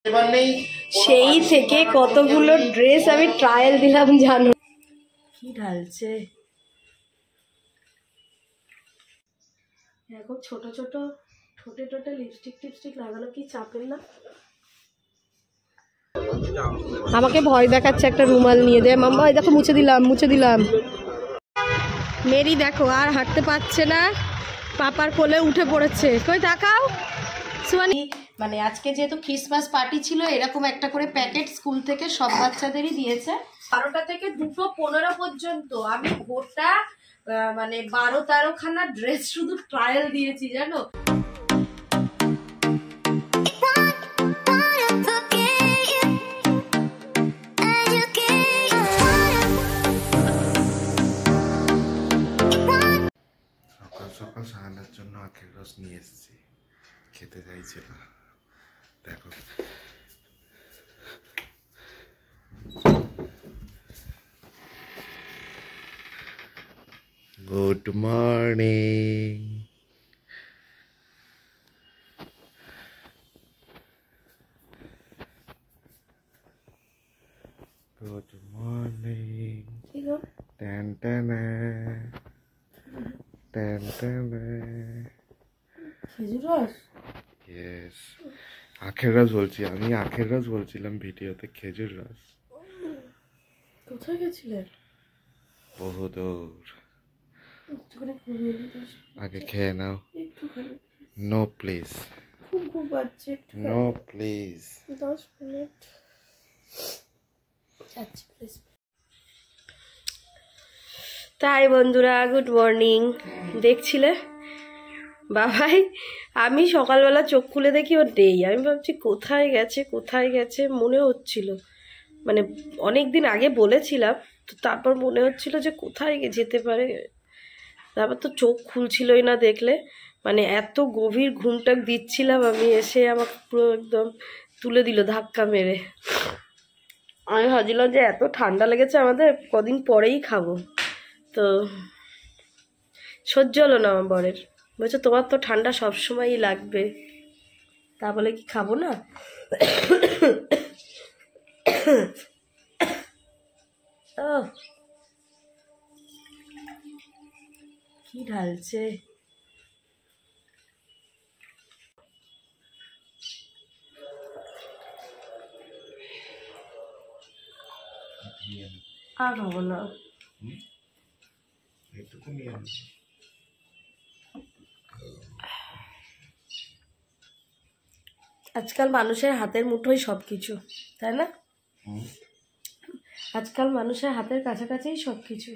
সেই থেকে কতগুলো ড্রেস আমি ট্রায়াল দিলাম জানো। কি ঢালছে এখন, ছোট ছোট ঠোঁটে ঠোঁটে লিপস্টিক টিপস্টিক লাগানো কি চাপের না। আমাকে ভয় দেখাচ্ছে, একটা রুমাল নিয়ে দে মাম্মা। দেখো মুছে দিলাম মুছে দিলাম। মেরি দেখো আর হাঁটতে পারছে না, পাপার কোলে উঠে পড়েছে। কই তাকাও সুয়ানি। মানে আজকে যেহেতু ক্রিসমাস পার্টি ছিল, এরকম একটা করে প্যাকেট স্কুল থেকে সব বাচ্চাদেরই দিয়েছে। 12টা থেকে 2:15 পর্যন্ত আমি গোটা মানে 12-13 খানা ড্রেস শুধু ট্রায়াল দিয়েছি জানো। সকাল সাহানার জন্য আখের রস নিয়ে এসেছি, খেতে চাইছে না। দেখো good morning. Good morning. Ten ten ten ten. খেজুর রস? ইয়েস, আখের রস বলছি আমি, আখের রস বলছিলাম ভিডিওতে, খেজুর রস। কোথায় গেছিলেন? বহু দূর। আগে খেয়ে নাও। নো প্লিজ, খুব বাজছে। No please. 10 মিনিট। আচ্ছা প্লিজ। তাই বন্ধুরা গুড মর্নিং। দেখছিলে বাবাই, আমি সকালবেলা চোখ খুলে দেখি ওর নেই। আমি ভাবছি কোথায় গেছে কোথায় গেছে, মনে হচ্ছিল মানে অনেক দিন আগে বলেছিলাম তো, তারপর মনে হচ্ছিল যে কোথায় যেতে পারে। তারপর তো চোখ খুলছিলই না দেখলে, মানে এত গভীর ঘুমটাক দিচ্ছিলাম আমি, এসে আমাকে পুরো একদম তুলে দিল ধাক্কা মেরে। আমি ভাবছিলাম যে এত ঠান্ডা লেগেছে আমাদের, কদিন পরেই খাবো, তো সহ্য হলো না আমার বরের। বলছে তোমার তো ঠান্ডা সবসময়ই লাগবে, তা বলে কি খাবো না। কি ঢালছে। আর খাবো না। আজকাল মানুষের হাতের মুঠোই সবকিছু, তাই না? আজকাল মানুষের হাতের কাছাকাছিই সবকিছু।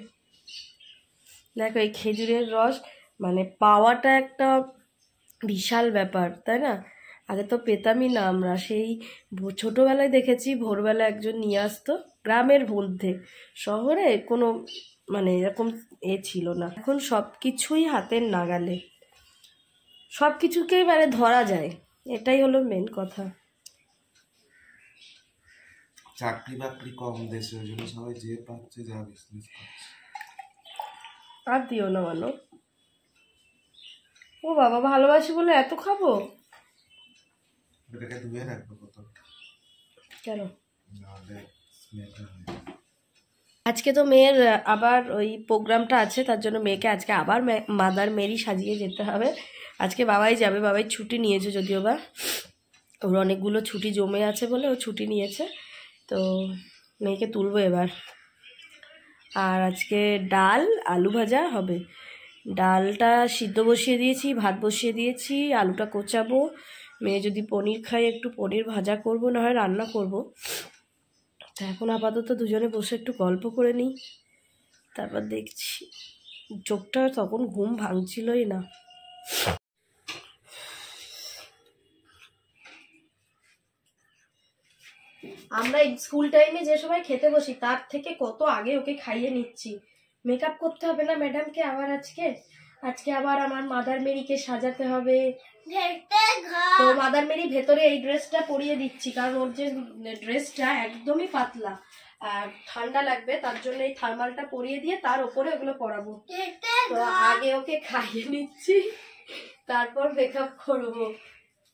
দেখো এই খেজুরের রস মানে পাওয়াটা একটা বিশাল ব্যাপার, তাই না? আগে তো পেতামই না আমরা, সেই ছোটোবেলায় দেখেছি ভোরবেলা একজন নিয়ে আসতো গ্রামের মধ্যে, শহরে কোনো মানে এরকম ছিল না। এখন সব কিছুই হাতের নাগালে, সব কিছুকেই মানে ধরা যায়, এটাই হলো মেন কথা। চাকরি বাকরি কম দেশে, ওই জন্য সবাই যে পাচ্ছে যা বিজনেস করছে। আর দিও না মানো। ও বাবা ভালোবাসি বলে এত খাবো? এটাকে ধুয়ে রাখবো কত কেন? নাহলে স্মেল হবে। আজকে তো মেয়ের আবার ওই প্রোগ্রামটা আছে, তার জন্য মেয়েকে আজকে আবার মাদার মেরি সাজিয়ে যেতে হবে। আজকে বাবাই যাবে, বাবাই ছুটি নিয়েছে যদিও বা, ওর অনেকগুলো ছুটি জমে আছে বলে ও ছুটি নিয়েছে, তো মেয়েকে তুলবো এবার। আর আজকে ডাল আলু ভাজা হবে। ডালটা সিদ্ধ বসিয়ে দিয়েছি, ভাত বসিয়ে দিয়েছি, আলুটা কোচাবো। মেয়ে যদি পনির খায় একটু পনির ভাজা করব, না হয় রান্না করব। তা এখন আপাতত দুজনে বসে একটু গল্প করে নিই, তারপর দেখছি। চোখটা তখন ঘুম ভাঙছিলই না। আমরা স্কুল টাইমে যে সময় খেতে বসি তার থেকে কত আগে ওকে খাইয়ে নিচ্ছি। মেকআপ করতে হবে না ম্যাডামকে আবার আজকে আবার আমার মাদার মেরিকে সাজাতে হবে। তো মাদার মেরি ভেতরে এই ড্রেসটা পরিয়ে দিচ্ছি, কারণ ওর যে ড্রেসটা একদমই পাতলা আর ঠান্ডা লাগবে, তার জন্য এই থার্মালটা পরিয়ে দিয়ে তার উপরে ওগুলো পরাবো। তো আগে ওকে খাইয়ে নিচ্ছি, তারপর মেকআপ করবো।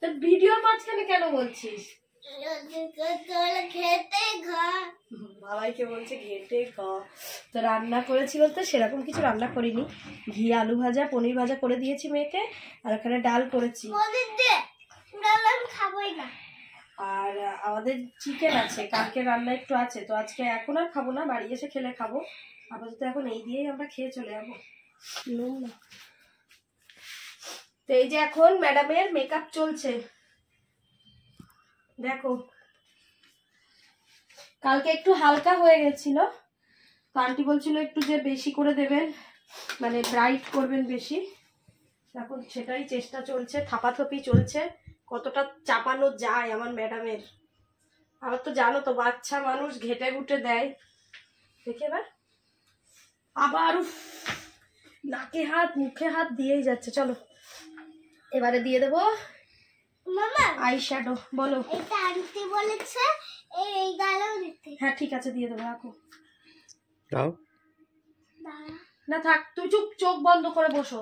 তো ভিডিওর মাঝখানে কেন বলছিস? বাবাইকে বলছে ঘেটে খা। তো রান্না করেছিল, তো সেরকম কিছু রান্না করিনি, ঘি আলু ভাজা পনির ভাজা করে দিয়েছি মেয়েকে, আর এখানে ডাল করেছি। আর আমাদের চিকেন আছে, কালকে রান্না একটু আছে, তো আজকে এখন আর খাবো না, বাড়ি এসে খেলে খাবো। আপাতত এখন এই দিয়েই আমরা খেয়ে চলে যাবো। তো এই যে এখন ম্যাডামের মেকআপ চলছে, দেখো। কালকে একটু হালকা হয়ে গেছিল, তো আন্টি বলছিল একটু যে বেশি করে দেবেন, মানে ব্রাইট করবেন বেশি। এখন সেটাই চেষ্টা চলছে, থাপাথপি চলছে, কতটা চাপানো যায় আমার ম্যাডামের। আবার তো জানো তো, বাচ্চা মানুষ ঘেটে ঘুটে দেয়। দেখে এবার আবার নাকে হাত মুখে হাত দিয়েই যাচ্ছে। চলো এবারে দিয়ে দেবো আই শ্যাডো। বলো। এটা আনতে বলেছে, এই গালেও দিতে। হ্যাঁ ঠিক আছে, দিয়ে দেবো, রাখো। দাও না থাক, তুই চুপ, চোখ বন্ধ করে বসো।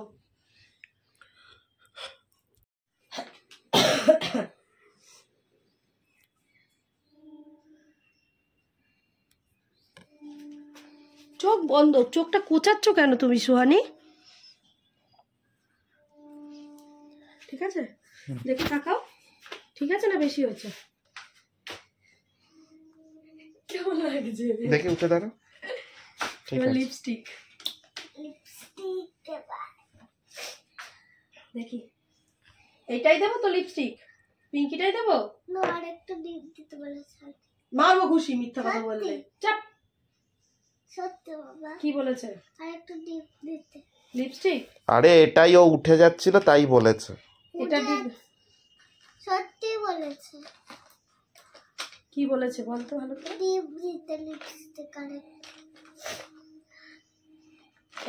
চোখ বন্ধ, চোখটা কোচাচ্ছ কেন তুমি সুহানি? ঠিক আছে, দেখে তাকাও। ঠিক আছে না, বেশি হয়েছে? কেমন লাগছে দেখি, উঠে দাঁড়াও। ঠিক আছে, লিপস্টিক লিপস্টিক দেখি, এইটাই দেবো তো লিপস্টিক? পিঙ্কিটাই দেবো? না, আর একটু ডিপ দিতে বলেছে। মারবো ঘুষি মিথ্যা কথা বললে। চাপ। সত্যি বাবা, কি বলেছে? আর একটু ডিপ দিতে। লিপস্টিক? আরে এটাই ও উঠে যাচ্ছিল তাই বলেছে। এটা সত্যি বলেছে। কি বলেছে বলতো ভালো করে? ডিপ দিতে লিপস্টিক। আর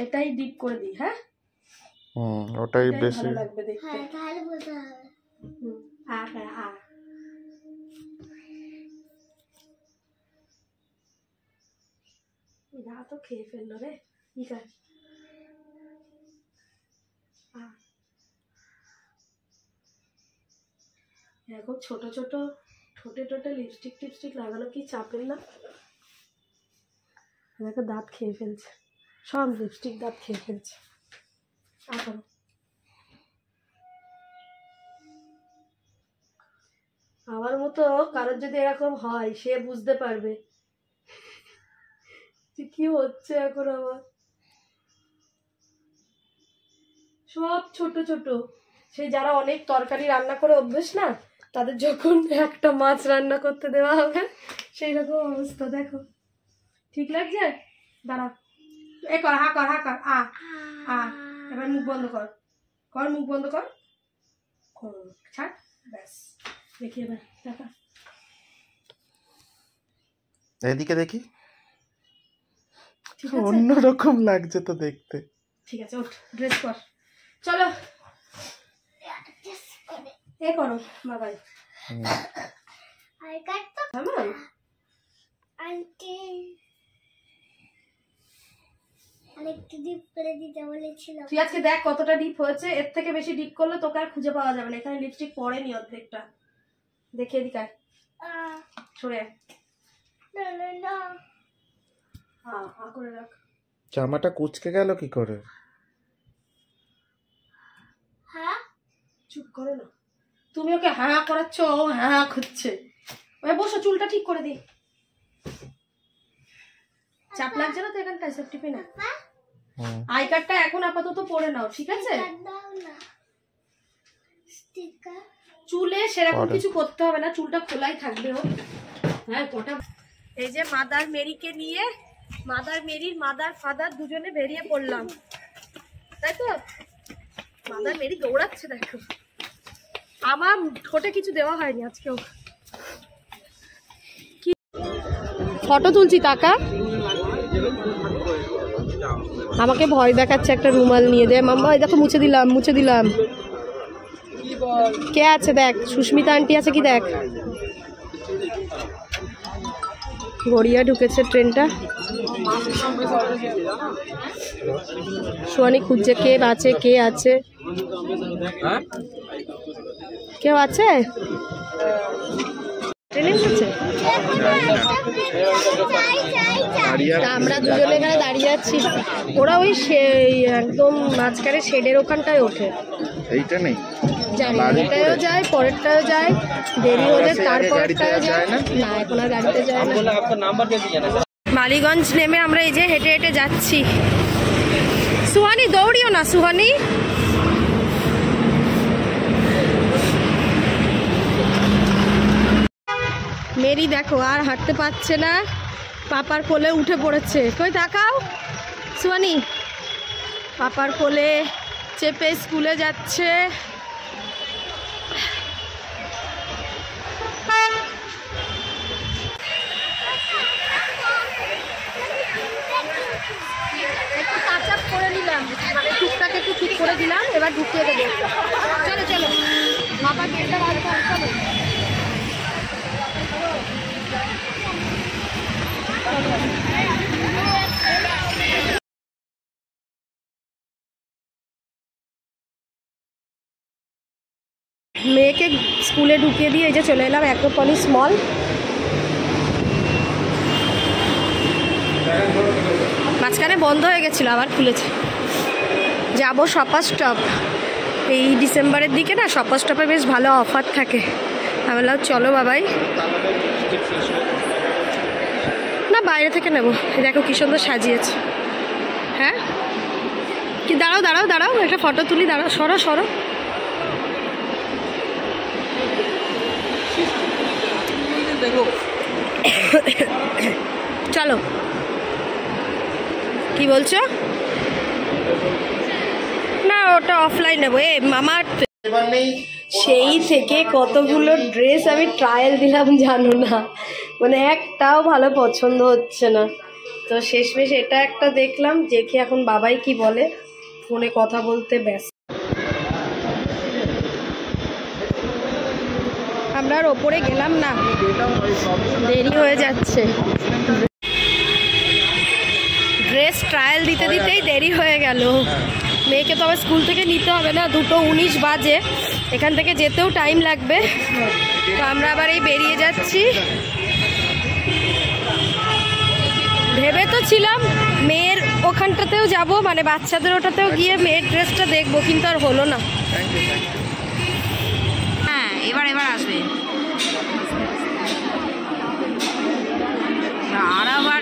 এটাই ডিপ করে দিই। হ্যাঁ, ওটাই এটাই বেশি ভালো লাগবে দেখতে। হ্যাঁ, তাহলে বোঝা হবে। না তো খেয়ে ফেললো রে। ঠিক আছে, এরকম ছোট ছোট ঠোঁটে ঠোঁটে লিপস্টিক টিপস্টিক লাগানো কি চাপের না? দেখো দাঁত খেয়ে ফেলছে, সব লিপস্টিক দাঁত খেয়ে ফেলছে। এখন আমার মতো কারোর যদি এরকম হয়, সে বুঝতে পারবে যে কি হচ্ছে এখন আমার। সব ছোট ছোট, সেই যারা অনেক তরকারি রান্না করে অভ্যেস না, তাদের যখন একটা মাছ রান্না করতে দেওয়া হবে সেই রকম অবস্থা। দেখো ঠিক লাগছে? দাঁড়া, এ কর, হা কর, হা কর, আ। এবার মুখ বন্ধ কর, কর মুখ বন্ধ কর, ছাড়, ব্যাস। দেখি এবার দেখা, এদিকে দেখি। ঠিক আছে? অন্যরকম লাগছে তো দেখতে। ঠিক আছে, ওঠ, ড্রেস পর, চলো। এ করো বাবাই। আই কাট তো আমার আন্টি আরেকটু ডিপ করে দিতে বলেছিল। তুই আজকে দেখ কতটা ডিপ হয়েছে, এর থেকে বেশি ডিপ করলে তোকে আর খুঁজে পাওয়া যাবে না। এখানে লিপস্টিক পড়েনি অর্ধেকটা, দেখে এদিকে আয়, সরে আয়। না না না, হা করে রাখ। জামাটা কুচকে গেল কি করে? হ্যাঁ চুপ করো না, তুমি ওকে হ্যাঁ করাচ্ছ, ও হ্যাঁ করছে। ওই বসো, চুলটা ঠিক করে দি। চাপ লাগছে না তো এখানটায়? সেফটি পিন আই কার্ডটা এখন আপাতত পরে নাও, ঠিক আছে? দাও না স্টিকার। চুলে সেরকম কিছু করতে হবে না, চুলটা খোলাই থাকবে। ও হ্যাঁ কটা। এই যে মাদার মেরিকে নিয়ে, মাদার মেরির মাদার ফাদার দুজনে বেরিয়ে পড়লাম, তাই তো? মাদার মেরি দৌড়াচ্ছে, দেখো। আমার ঠোঁটে কিছু দেওয়া হয়নি আজকেও। কি ফটো তুলছি, টাকা আমাকে ভয় দেখাচ্ছে। একটা রুমাল নিয়ে দে মাম্মা, দেখো মুছে দিলাম, মুছে দিলাম। কে আছে দেখ, সুস্মিতা আন্টি আছে কি দেখ। গড়িয়া ঢুকেছে ট্রেনটা। সোয়ানি খুঁজছে কে আছে, কে আছে, কেউ আছে? ট্রেনে এসেছে তা আমরা দুজনে এখানে দাঁড়িয়ে আছি, ওরা ওই একদম মাঝখানে শেডের ওখানটায় ওঠে। এইটা নেই, জানি এটাও যায়, পরেরটাও যায়, দেরি হলে তারপরেরটাও যায় না, এখন আর গাড়িতে যায় না। মালিগঞ্জ নেমে আমরা এই যে হেঁটে হেঁটে যাচ্ছি। সুহানি দৌড়িও না, সুহানি। মেরি দেখো আর হাঁটতে পারছে না, পাপার কোলে উঠে পড়েছে। কই তাকাও সুহানি, পাপার কোলে চেপে স্কুলে যাচ্ছে। একটু টাচ আপ করে নিলাম, মানে টুকটাক একটু ঠিক করে দিলাম, এবার ঢুকিয়ে দেবো। চলো চলো বাবা গেটটা রাখতে চলো। মেয়েকে স্কুলে ঢুকিয়ে দিয়ে এই যে চলে এলাম অ্যাক্রোপলিস মল। মাঝখানে বন্ধ হয়ে গেছিলো, আবার খুলেছে। যাবো শপার স্টপ, এই ডিসেম্বরের দিকে না শপার স্টপে বেশ ভালো অফার থাকে। আমি বললাম চলো বাবাই, না বাইরে থেকে নেবো। দেখো কি সুন্দর সাজিয়েছে। হ্যাঁ কি, দাঁড়াও দাঁড়াও দাঁড়াও, একটা ফটো তুলি, দাঁড়াও, সরো সরো। চলো, কি বলছো? না ওটা অফলাইন নেবো। এ মামা সেই থেকে কতগুলো ড্রেস আমি ট্রায়াল দিলাম জানো না, মানে একটাও ভালো পছন্দ হচ্ছে না। তো শেষমেশ এটা একটা দেখলাম, দেখে এখন বাবাই কি বলে, ফোনে কথা বলতে ব্যস্ত। আমরা আর ওপরে গেলাম না, দেরি হয়ে যাচ্ছে। ড্রেস ট্রায়াল দিতে দিতেই দেরি হয়ে গেল। মেয়েকে তো আবার স্কুল থেকে নিতে হবে না, 2:19 বাজে, এখান থেকে যেতেও টাইম লাগবে। তো আমরা আবার এই বেরিয়ে যাচ্ছি। ভেবে তো ছিলাম মেয়ের ওখানটাতেও যাব, মানে বাচ্চাদের ওটাতেও গিয়ে মেয়ের ড্রেসটা দেখবো, কিন্তু আর হলো না। হ্যাঁ এবার এবার আসবে। আর আবার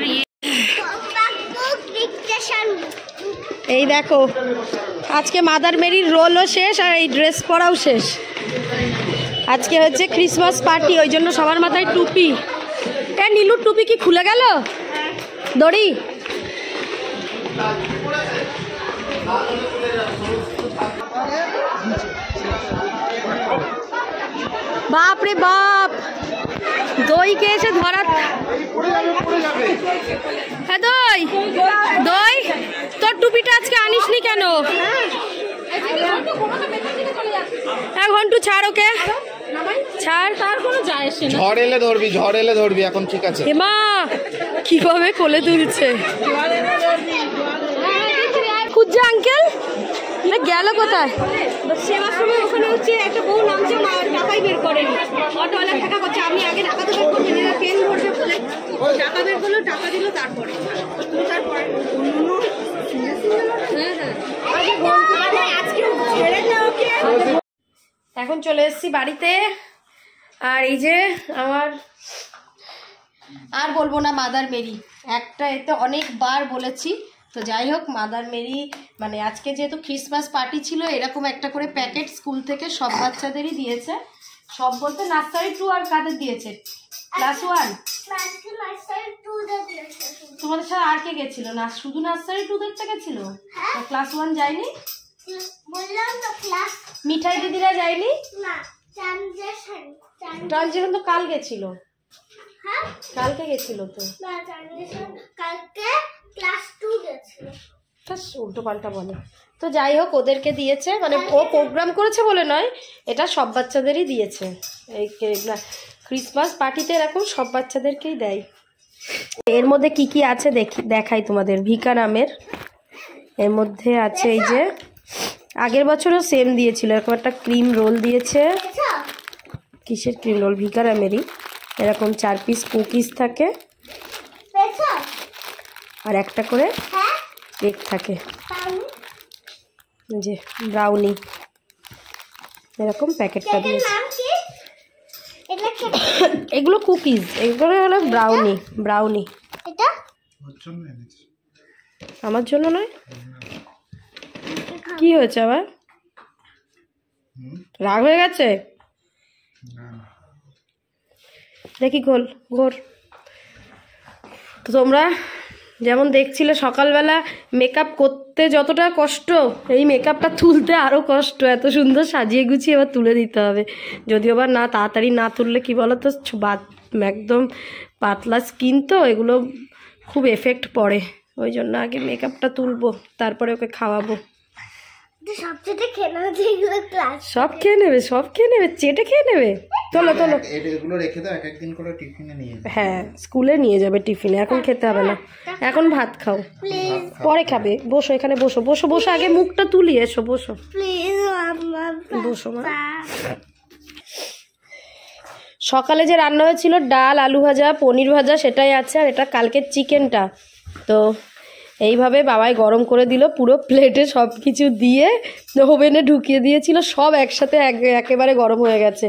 এই দেখো আজকে মাদার মেরির রোলও শেষ আর এই ড্রেস পরাও শেষ। আজকে হচ্ছে ক্রিসমাস পার্টি, ওই জন্য সবার মাথায় টুপি। এ নীলুর টুপি কি খুলে গেল দড়ি? বাপ রে বাপ, দই খেয়েছে ধরা। হ্যাঁ দই দই, তোর টুপিটা আজকে আনিসনি কেন? ঘন্টু ছাড় ওকে, ছাড়, তার কোনো যায় আসে না। ঝড় এলে ধরবি, ঝড় এলে ধরবি, এখন ঠিক আছে। মা কিভাবে কোলে তুলছে, খুঁজছে আঙ্কেল, গেল কোথায়? সেবার সময় ওখানে হচ্ছে একটা বউ নামছে, টাকাই বের করেনি, অটোওয়ালা টাকা করছে। আমি আগে টাকা তো বের করছি না, পেন ভরবে বলে টাকা বের করলো, টাকা দিল, তারপরে এখন চলে এসেছি বাড়িতে। আর এই যে আমার, আর বলবো না মাদার মেরি, একটা এতে অনেকবার বলেছি। তো যাই হোক, মাদার মেরি মানে আজকে যেহেতু ক্রিসমাস পার্টি ছিল, এরকম একটা করে প্যাকেট স্কুল থেকে সব বাচ্চাদেরই দিয়েছে। সব বলতে নার্সারি 2 আর কাদের দিয়েছে? ক্লাস 1। তোমাদের সাথে আর কে গেছিল? না শুধু নার্সারি 2 দেখতে গেছিল, ক্লাস 1 যায়নি? মিঠাই দিদিরা যায়নি? ট্রানজিশন তো কাল গেছিল, কালকে গেছিল তো, কালকে ক্লাস 2 গেছিল। উল্টো পাল্টা বলে। তো যাই হোক, ওদেরকে দিয়েছে, মানে ও প্রোগ্রাম করেছে বলে নয়, এটা সব বাচ্চাদেরই দিয়েছে। এই ক্রিসমাস পার্টিতে এরকম সব বাচ্চাদেরকেই দেয়। এর মধ্যে কি কি আছে দেখাই তোমাদের। ভিকা নামের, এর মধ্যে আছে এই যে আগের বছরও সেম দিয়েছিল, এরকম একটা ক্রিম রোল দিয়েছে। কিসের ক্রিম রোল? ভিকা নামেরই। এরকম 4 পিস কুকিজ থাকে পেছো? আর একটা করে হ্যাঁ কেক থাকে, তাহলে এই যে ব্রাউনি এরকম প্যাকেটটা কেকের দিয়েছে। নাম কি? এটা কেক। এগুলো কুকিজ, এগুলো হলো ব্রাউনি। ব্রাউনি এটা ওর জন্য এনেছি। আমার জন্য নয়। কি হয়েছে আবার? রাগ হয়ে গেছে? না না, দেখি গোল ঘোর। তো তোমরা যেমন দেখছিলে সকালবেলা মেকআপ করতে যতটা কষ্ট, এই মেকআপটা তুলতে আরও কষ্ট। এত সুন্দর সাজিয়ে গুছিয়ে এবার তুলে দিতে হবে। যদিও বা না তাড়াতাড়ি না তুললে কি বলো তো, একদম পাতলা স্কিন তো, এগুলো খুব এফেক্ট পড়ে। ওই জন্য আগে মেকআপটা তুলবো, তারপরে ওকে খাওয়াবো। এটা সবচেয়ে খেয়ে নেওয়া যেগুলো ক্লাস। সব খেয়ে নেবে, সব খেয়ে নেবে, চেটে খেয়ে নেবে। তোলো তোলো। এগুলো রেখে দাও, এক একদিন করে টিফিনে নিয়ে যাও। হ্যাঁ স্কুলে নিয়ে যাবে টিফিনে, এখন খেতে হবে না, এখন ভাত খাও, প্লিজ পরে খাবে। বসো এখানে, বসো বসো বসো, আগে মুখটা তুলি, এসো বসো প্লিজ আমার বসো মা। সকালে যে রান্না হয়েছিল ডাল, আলু ভাজা, পনির ভাজা, সেটাই আছে। আর এটা কালকের চিকেনটা। তো এইভাবে বাবাই গরম করে দিল পুরো প্লেটে, সব কিছু দিয়ে ওভেনে ঢুকিয়ে দিয়েছিল, সব একসাথে একেবারে গরম হয়ে গেছে।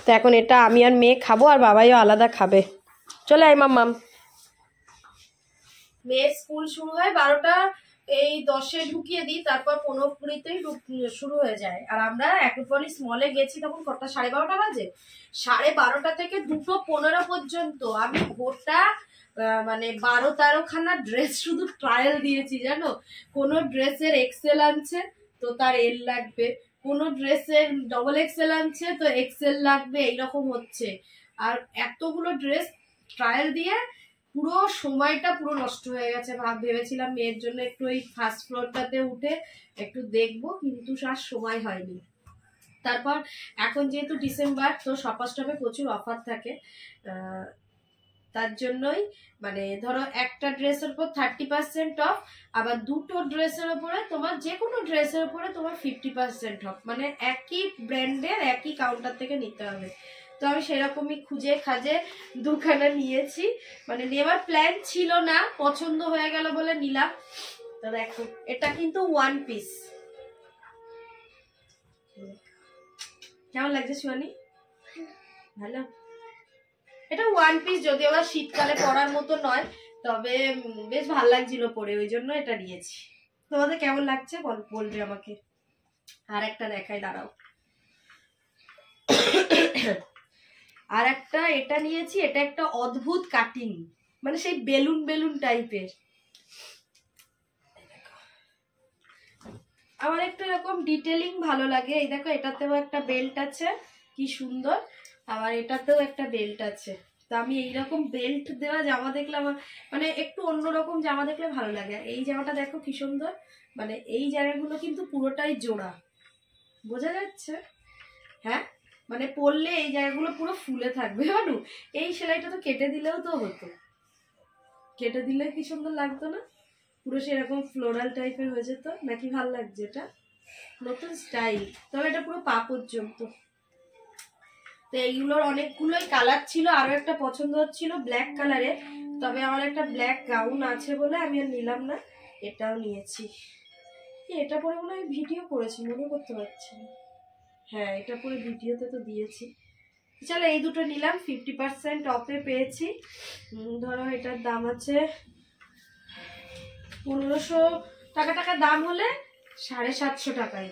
তো এখন এটা আমি আর মেয়ে খাবো, আর বাবাইও আলাদা খাবে। চলে আয় মাম্মাম। মেয়ের স্কুল শুরু হয় 12টা এই 10-এ ঢুকিয়ে দিই, তারপর 15-20-তেই শুরু হয়ে যায়। আর আমরা অ্যাক্রোপলিস মলে গেছি তখন কটা, 12:30 বাজে। 12:30 থেকে 2:15 পর্যন্ত আমি গোটা মানে 12-13 খানা ড্রেস শুধু ট্রায়াল দিয়েছি, জানো। কোনো ড্রেসের এক্সেল আনছে তো তার এল লাগবে, কোনো ড্রেসের ডবল এক্সেল আনছে তো এক্সেল লাগবে, এইরকম হচ্ছে। আর এতগুলো ড্রেস ট্রায়াল দিয়ে পুরো সময়টা পুরো নষ্ট হয়ে গেছে। ভেবেছিলাম মেয়ের জন্য একটু ওই ফার্স্ট ফ্লোরটাতে উঠে একটু দেখবো, কিন্তু আর সময় হয়নি। তারপর এখন যেহেতু ডিসেম্বর, তো শপার স্টপে প্রচুর অফার থাকে, তার জন্যই মানে ধরো একটা ড্রেসের উপর 30% অফ, আবার দুটো ড্রেসের উপরে তোমার যে কোনো ড্রেসের উপরে তোমার 50% অফ, মানে একই ব্র্যান্ডের একই কাউন্টার থেকে নিতে হবে। তো আমি সেরকমই খুঁজে খাজে দুখানা নিয়েছি, মানে নেওয়ার প্ল্যান ছিল না, পছন্দ হয়ে গেল বলে নিলাম। তো দেখো এটা কিন্তু 1 পিস। কেমন লাগছে শিবানী? ভালো। এটা 1 পিস, যদিও আবার শীতকালে পরার মতো নয়, তবে বেশ ভালো লাগছিল পরে, ওই জন্য এটা নিয়েছি। তোমাদের কেমন লাগছে বলবে আমাকে। আর একটা দেখাই, দাঁড়াও। আর একটা এটা নিয়েছি, এটা একটা অদ্ভুত কাটিং, মানে সেই বেলুন বেলুন টাইপের। আমার একটু এরকম ডিটেলিং ভালো লাগে। এই দেখো এটাতেও একটা বেল্ট আছে, কি সুন্দর। আবার এটাতেও একটা বেল্ট আছে। তো আমি এইরকম বেল্ট দেওয়া জামা দেখলে আমার মানে একটু অন্যরকম জামা দেখলে ভালো লাগে। এই জামাটা দেখো কি সুন্দর, মানে এই জায়গাগুলো কিন্তু পুরোটাই জোড়া, বোঝা যাচ্ছে? হ্যাঁ, মানে পরলে এই জায়গাগুলো পুরো ফুলে থাকবে। জানো এই সেলাইটা তো কেটে দিলেও তো হতো, কেটে দিলে কি সুন্দর লাগতো না? পুরো সেরকম ফ্লোরাল টাইপের হয়ে যেত। নাকি ভাল লাগছে? এটা নতুন স্টাইল, তবে এটা পুরো পা পর্যন্ত। তো এইগুলোর অনেকগুলোই কালার ছিল, আরো একটা পছন্দ হচ্ছিল ব্ল্যাক কালারের, তবে আমার একটা ব্ল্যাক গাউন আছে বলে আমি আর নিলাম না, এটাও নিয়েছি। এটা পরে মনে হয় ভিডিও করেছি, মনে করতে পারছি না। হ্যাঁ এটা পরে ভিডিওতে তো দিয়েছি। চলো এই দুটো নিলাম, 50% অফে পেয়েছি। ধরো এটার দাম আছে 1500 টাকা দাম হলে 750 টাকায়।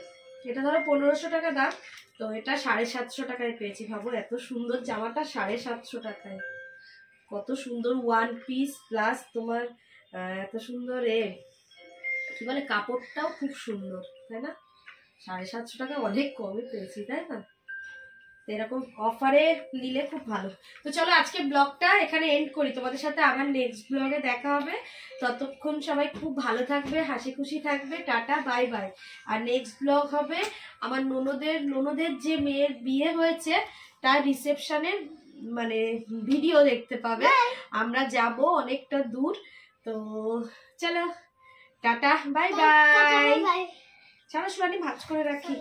এটা ধরো 1500 টাকা দাম, তো এটা 750 টাকায় পেয়েছি। ভাবো এত সুন্দর জামাটা 750 টাকায়, কত সুন্দর 1 পিস প্লাস তোমার এত সুন্দর কি বলে কাপড়টাও খুব সুন্দর, তাই না? 750 টাকা অনেক কমে পেয়েছি, তাই না? এরকম অফারে নিলে খুব ভালো। তো চলো আজকে ব্লগটা এখানে এন্ড করি, তোমাদের সাথে আবার নেক্সট ব্লগে দেখা হবে। ততক্ষণ সবাই খুব ভালো থাকবে, হাসি খুশি থাকবে। Tata, bye bye. আর নেক্সট ব্লগ হবে আমার ননদের যে মেয়ের বিয়ে হয়েছে তার রিসেপশনের মানে ভিডিও দেখতে পাবে। আমরা যাব অনেকটা দূর। তো চলো টাটা, বাই বাই। চলো সুরানি ভাঁজ করে রাখি।